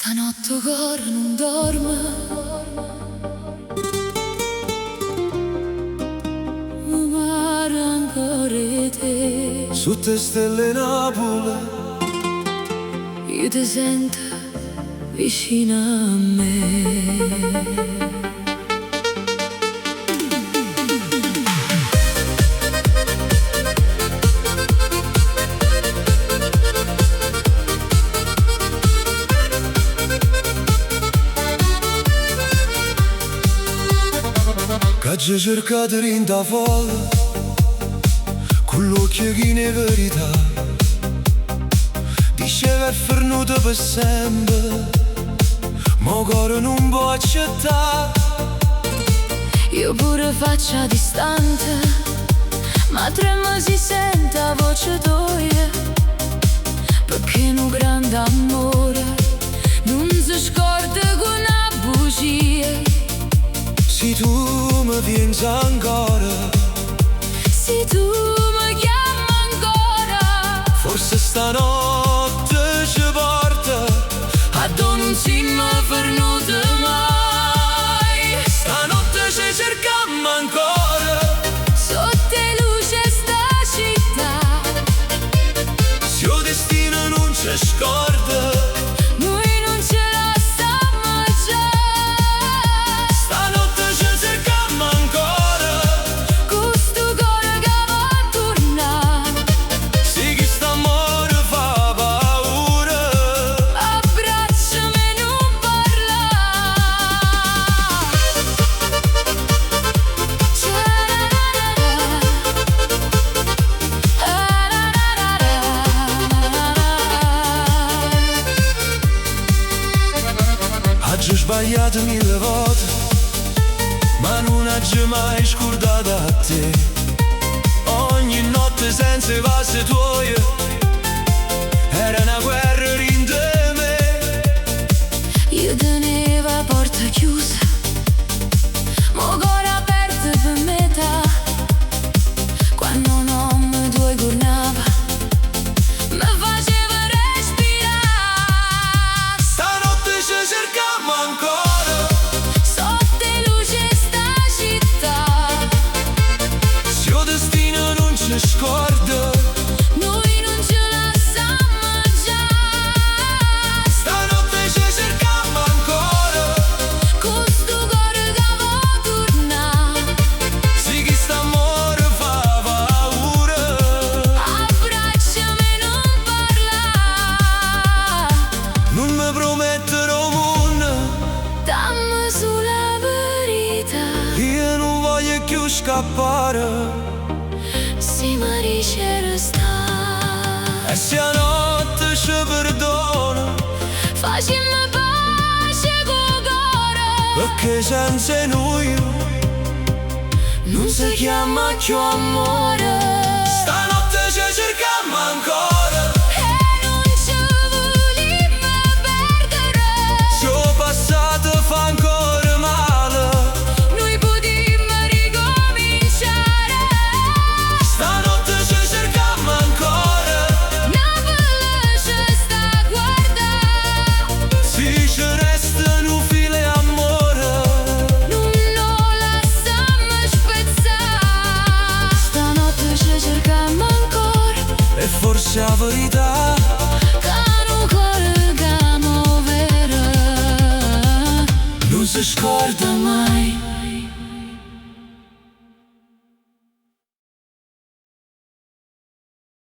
Stanotte il cuore non dorme, ma ancora te. Su te stelle Napoli, Io ti sento vicino a me. che ci cercate in da folla, con l'occhio che ne verità, diceva è fernuto per sempre, ma cuore non può accettare. Io pure faccia distante, ma trema si sente la voce tua, perché un grande amore non si scorda con una bugia. Se tu mi pensi ancora, Se tu mi chiami ancora, forse stanotte ci porta a dove non siamo venuti mai. Stanotte ci cercammo ancora, Sotto luce sta città, se il destino non ci scorda. noi non ce la stiamo già. Stanotte ci cercammo ancora, Questo cuore che va a tornare, sì che st'amore fa paura. abbracciami e non Oggi sbagliato mille volte, ma non oggi mai scordato a te. Ogni notte senza i passi tuoi era una guerra in me. Io tenevo la porta chiusa, mo cuore aperto per metà. Quando non mi tuoi tornava, mi faceva respirare. Stanotte ci cercammo ancora, Sotto luce sta città, se il destino non ci scorda. noi non ce la stiamo già. Stanotte ci cercammo ancora, Questo cuore che va a tornare, sì che st'amore fa paura. abbracciami e non parlare. Non mi prometterò mondo, Dammi sulla verità, io non voglio più scappare. se mi dice resta, E se a notte ci perdona, facciamo pace col cuore, perché senza noi non si chiama più amore. stanotte ci cercammo ancora, E non ci vogliamo perdere, se il passato fa ancora male. noi potremmo ricominciare. Stanotte ci cercammo ancora, Napoli ci sta a guardare, se ci resta un filo d'amore. non lo lasciamo spezzare. Stanotte ci cerchiamo ancora, E forse la verità che non cuore che muovere, non si scorda mai.